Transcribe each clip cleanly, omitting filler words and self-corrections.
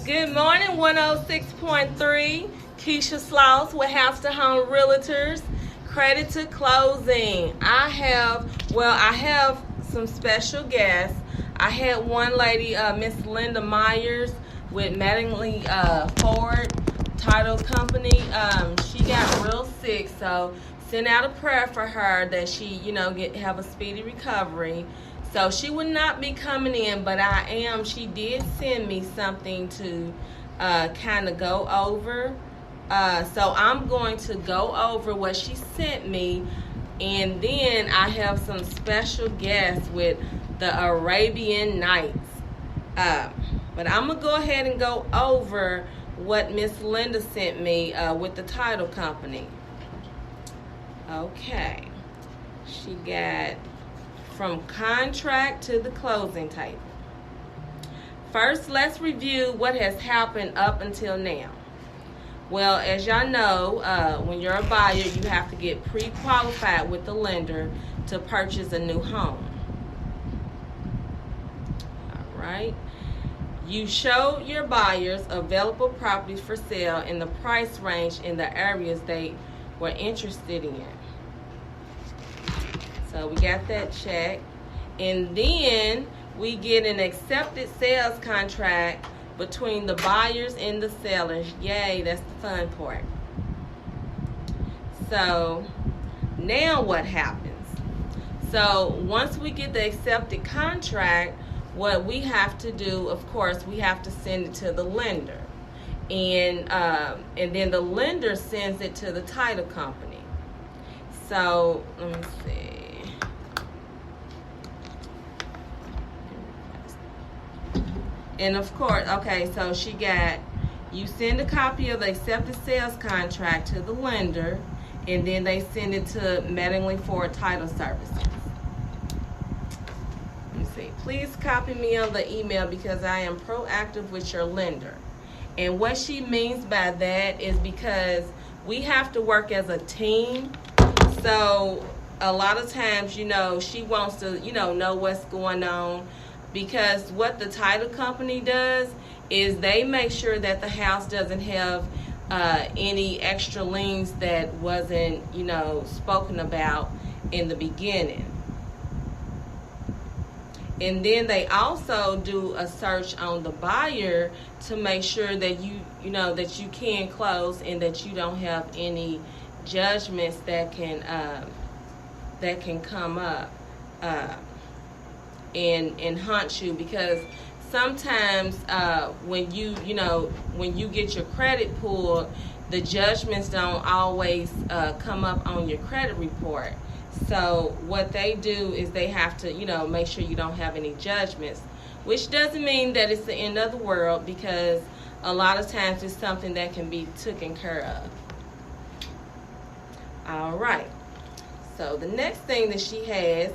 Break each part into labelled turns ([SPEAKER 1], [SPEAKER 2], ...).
[SPEAKER 1] Good morning, 106.3. Keisha Sloss with House to Home Realtors. Credit to closing. I have some special guests. I had one lady, Miss Linda Myers with Mattingly Ford Title Company. She got real sick, so sent out a prayer for her that she, have a speedy recovery. So she would not be coming in, but she did send me something to kind of go over. So I'm going to go over what she sent me, and then I have some special guests with the Arabian Nights. But I'm going to go ahead and go over what Miss Linda sent me with the title company. Okay. She got from contract to the closing table. First, let's review what has happened up until now. Well, as y'all know, when you're a buyer, you have to get pre-qualified with the lender to purchase a new home. All right. You show your buyers available properties for sale in the price range in the areas they were interested in. So we got that check. And then we get an accepted sales contract between the buyers and the sellers. Yay, that's the fun part. So now what happens? So once we get the accepted contract, what we have to do, of course, we have to send it to the lender. And then the lender sends it to the title company. So let me see. And of course, okay, so you send a copy of the accepted sales contract to the lender, and then they send it to Mattingly Ford Title Services. Let me see. Please copy me on the email because I am proactive with your lender. And what she means by that is because we have to work as a team. So a lot of times, she wants to, know what's going on. Because what the title company does is they make sure that the house doesn't have any extra liens that wasn't, spoken about in the beginning. And then they also do a search on the buyer to make sure that that you can close and that you don't have any judgments that can come up. And haunt you, because sometimes when you get your credit pulled, the judgments don't always come up on your credit report. So what they do is they have to make sure you don't have any judgments, which doesn't mean that it's the end of the world, because a lot of times it's something that can be taken care of. All right, so the next thing that she has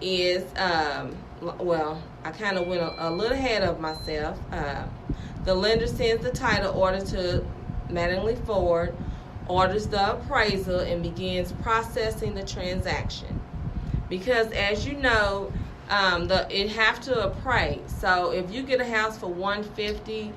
[SPEAKER 1] is I kind of went a little ahead of myself. The lender sends the title order to Mattingly Ford, orders the appraisal, and begins processing the transaction. Because as you know, it have to appraise. So if you get a house for $150,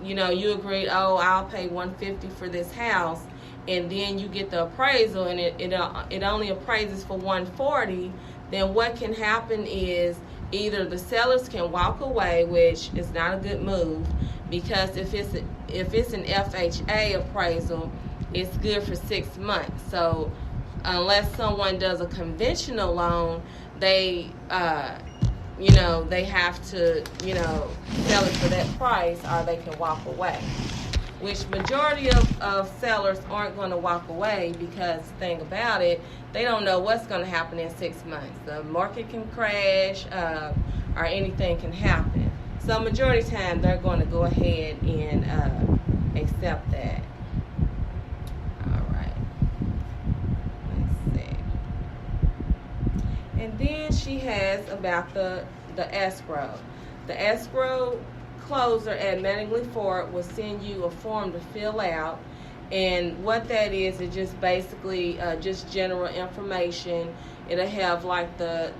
[SPEAKER 1] you agree, I'll pay $150 for this house, and then you get the appraisal and it only appraises for $140, then what can happen is either the sellers can walk away, which is not a good move, because if it's an FHA appraisal, it's good for 6 months. So unless someone does a conventional loan, they have to sell it for that price, or they can walk away. Which majority of sellers aren't going to walk away, because the thing about it, they don't know what's going to happen in 6 months. The market can crash, or anything can happen. So majority of the time, they're going to go ahead and accept that. All right. Let's see. And then she has about the escrow. The escrow closer at Mattingly Ford will send you a form to fill out, and what that is just basically just general information. It'll have like the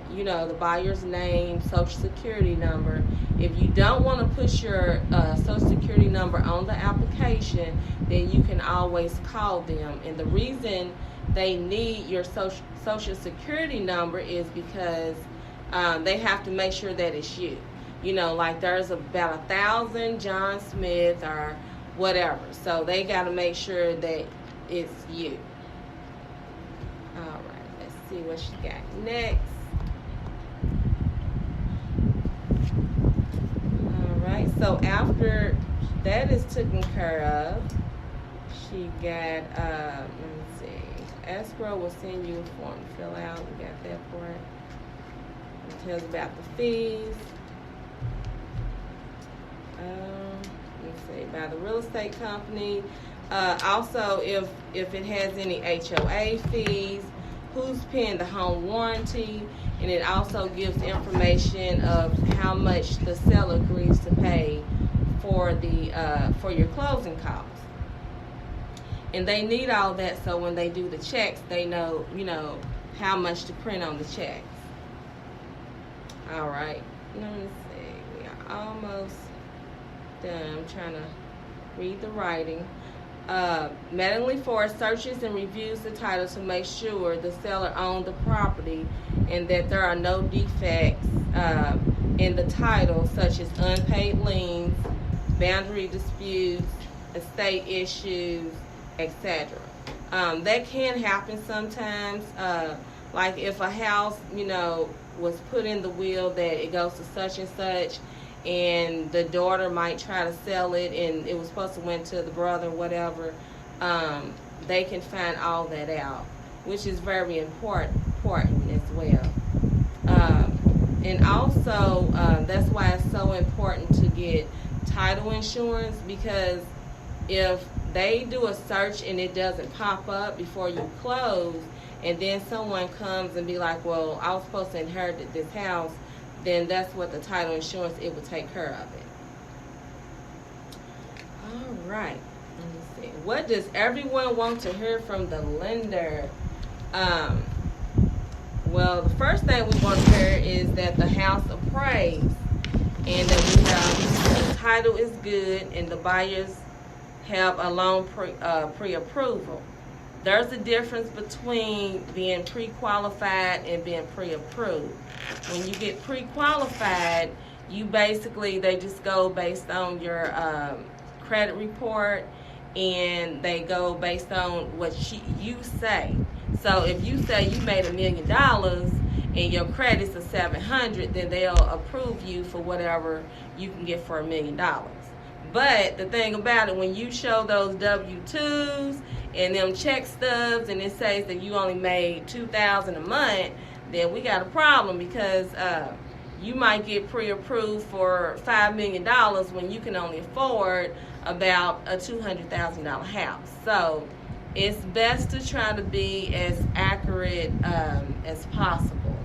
[SPEAKER 1] buyer's name, social security number. If you don't want to put your social security number on the application, then you can always call them. And the reason they need your social security number is because they have to make sure that it's you. Like there's about 1,000 John Smith or whatever. So they got to make sure that it's you. All right, let's see what she got next. All right, so after that is taken care of, she got, let me see, escrow will send you a form to fill out. We got that part. It tells about the fees. Let me see, by the real estate company. Also, if it has any HOA fees, who's paying the home warranty, and it also gives information of how much the seller agrees to pay for your closing costs. And they need all that so when they do the checks, they know how much to print on the checks. All right, let me see. We are almost done. I'm trying to read the writing. Mattingly Forest searches and reviews the title to make sure the seller owned the property and that there are no defects in the title, such as unpaid liens, boundary disputes, estate issues, etc. That can happen sometimes. Like if a house, was put in the will that it goes to such and such, and the daughter might try to sell it, and it was supposed to went to the brother, whatever. They can find all that out, which is very important as well. And also, that's why it's so important to get title insurance, because if they do a search and it doesn't pop up before you close, and then someone comes and be like, well, I was supposed to inherit this house, then that's what the title insurance, it will take care of it. All right, let me see. What does everyone want to hear from the lender? Well, the first thing we want to hear is that the house appraised, and that the title is good, and the buyers have a loan pre-approval. There's a difference between being pre-qualified and being pre-approved. When you get pre-qualified, they just go based on your credit report, and they go based on what you say. So if you say you made $1 million and your credit's a 700, then they'll approve you for whatever you can get for $1 million. But the thing about it, when you show those W-2s and them check stubs, and it says that you only made $2,000 a month, then we got a problem, because you might get pre-approved for $5 million when you can only afford about a $200,000 house. So it's best to try to be as accurate as possible.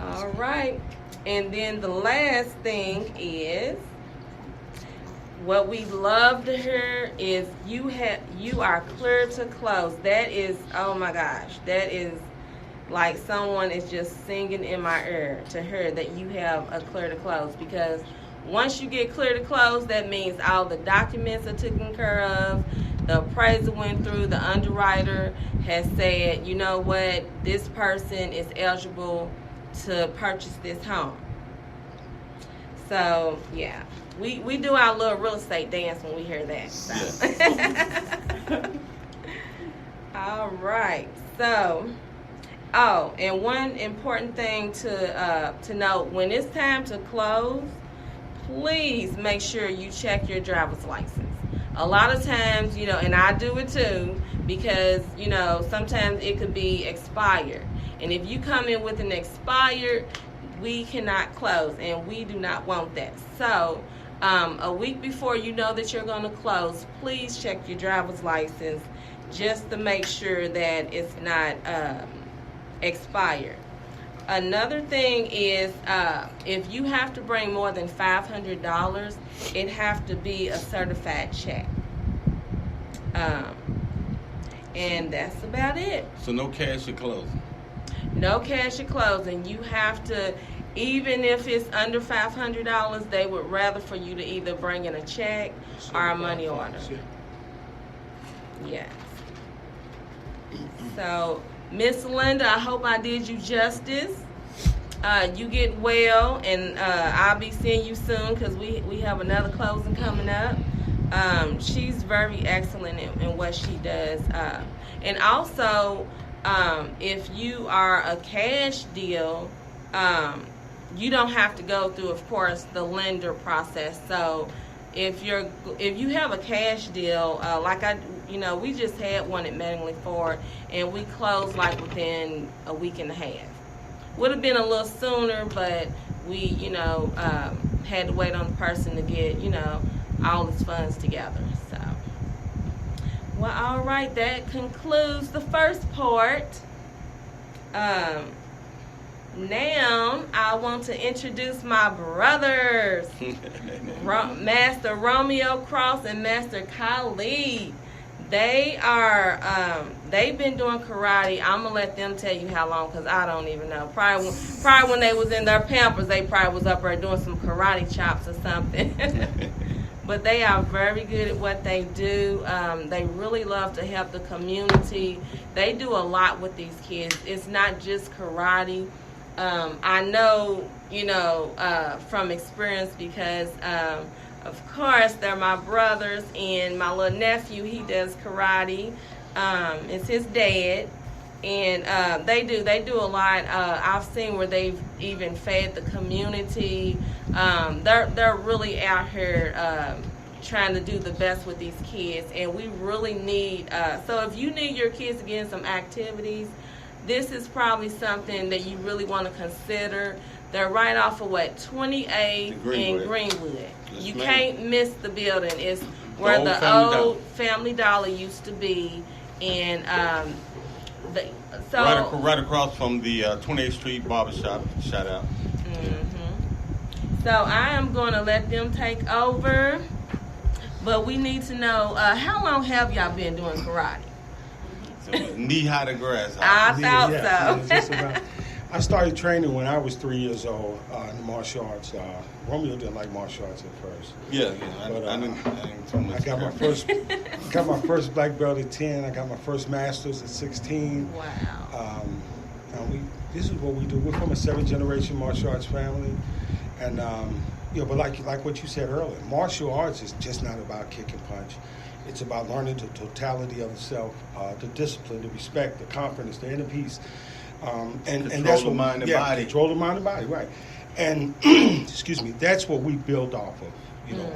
[SPEAKER 1] All right. And then the last thing is, what we love to hear is you are clear to close. That is, oh my gosh, that is like someone is just singing in my ear to hear that you have a clear to close, because once you get clear to close, that means all the documents are taken care of, the appraiser went through, the underwriter has said, you know what, this person is eligible to purchase this home. So yeah, we do our little real estate dance when we hear that. So. Yes. All right. So, and one important thing to note: when it's time to close, please make sure you check your driver's license. A lot of times, and I do it too, because sometimes it could be expired, and if you come in with an expired, we cannot close, and we do not want that. So a week before you know that you're going to close, please check your driver's license just to make sure that it's not expired. Another thing is, if you have to bring more than $500, it have to be a certified check. And that's about it.
[SPEAKER 2] So no cash at closing?
[SPEAKER 1] No cash at closing. You have to, even if it's under $500, they would rather for you to either bring in a check or a money order. Yes. So, Miss Linda, I hope I did you justice. You get well, and I'll be seeing you soon because we have another closing coming up. She's very excellent in what she does. And also, if you are a cash deal, you don't have to go through, of course, the lender process. So if you have a cash deal, we just had one at Mattingly Ford, and we closed like within a week and a half. Would have been a little sooner, but we, had to wait on the person to get, all his funds together. So, well, all right, that concludes the first part. Now, I want to introduce my brothers, Master Romeo Cross and Master Khalid. They are, they've been doing karate. I'm going to let them tell you how long because I don't even know. Probably when they was in their Pampers, they probably was up there doing some karate chops or something. But they are very good at what they do. They really love to help the community. They do a lot with these kids. It's not just karate. I know, from experience because, of course, they're my brothers, and my little nephew, he does karate. It's his dad, and they do a lot. I've seen where they've even fed the community. They're really out here trying to do the best with these kids, and we really need. So if you need your kids to get in some activities, this is probably something that you really want to consider. They're right off of 28 in Greenwood.
[SPEAKER 2] Yes,
[SPEAKER 1] you
[SPEAKER 2] ma'am.
[SPEAKER 1] Can't miss the building. It's where the old Family Dollar used to be, and
[SPEAKER 2] right across from the 28th Street Barbershop. Shout out.
[SPEAKER 1] So I am going to let them take over, but we need to know how long have y'all been doing karate?
[SPEAKER 2] Knee high to grass.
[SPEAKER 1] I thought so.
[SPEAKER 3] I started training when I was 3 years old in the martial arts. Romeo didn't like martial arts at first.
[SPEAKER 2] Yeah. I didn't too much.
[SPEAKER 3] I got my first black belt at 10. I got my first masters at 16.
[SPEAKER 1] Wow.
[SPEAKER 3] This is what we do. We're from a 7th-generation martial arts family, and but like what you said earlier, martial arts is just not about kick and punch. It's about learning the totality of itself, the discipline, the respect, the confidence, the inner peace. And that's what
[SPEAKER 2] mind and body.
[SPEAKER 3] Control the mind and body, right? And excuse me, that's what we build off of,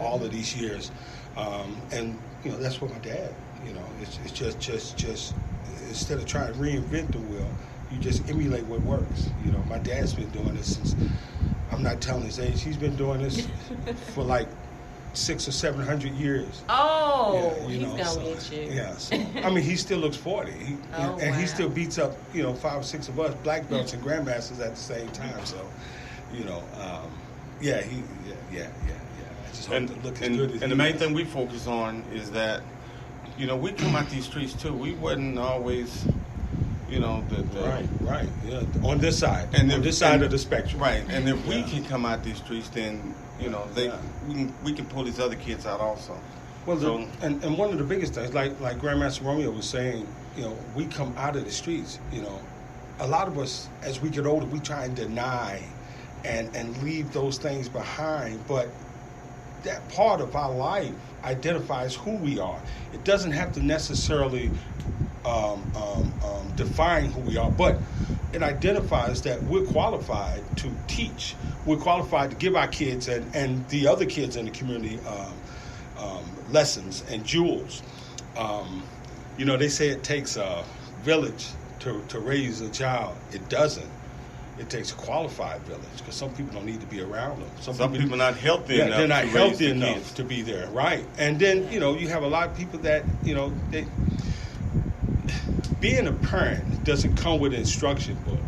[SPEAKER 3] all of these years. And that's what my dad, it's just instead of trying to reinvent the wheel, you just emulate what works. My dad's been doing this since, I'm not telling his age, he's been doing this for like 600 or 700 years.
[SPEAKER 1] Oh, he's gonna get you.
[SPEAKER 3] Yeah, so, he still looks 40. He still beats up, 5 or 6 of us black belts and grandmasters at the same time. So, I just hope to look as good as.
[SPEAKER 2] And the main thing we focus on is that, we come out these streets too. We wasn't always,
[SPEAKER 3] right, yeah, on this side, on this side of the spectrum,
[SPEAKER 2] right. And if we can come out these streets, then we can pull these other kids out also.
[SPEAKER 3] Well, and one of the biggest things, like Grandmaster Romeo was saying, we come out of the streets. A lot of us, as we get older, we try and deny and leave those things behind. But that part of our life identifies who we are. It doesn't have to necessarily define who we are, but it identifies that we're qualified to teach. We're qualified to give our kids and the other kids in the community lessons and jewels. They say it takes a village to raise a child. It doesn't. It takes a qualified village because some people don't need to be around them.
[SPEAKER 2] Some people are not healthy enough.
[SPEAKER 3] They're not
[SPEAKER 2] to
[SPEAKER 3] healthy
[SPEAKER 2] raise the
[SPEAKER 3] enough
[SPEAKER 2] kids.
[SPEAKER 3] to be there, right? And then you have a lot of people that being a parent doesn't come with an instruction book.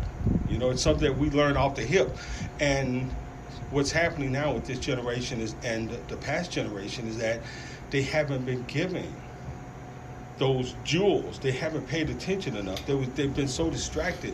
[SPEAKER 3] It's something that we learn off the hip. And what's happening now with this generation and the past generation is that they haven't been given those jewels. They haven't paid attention enough. They've been so distracted,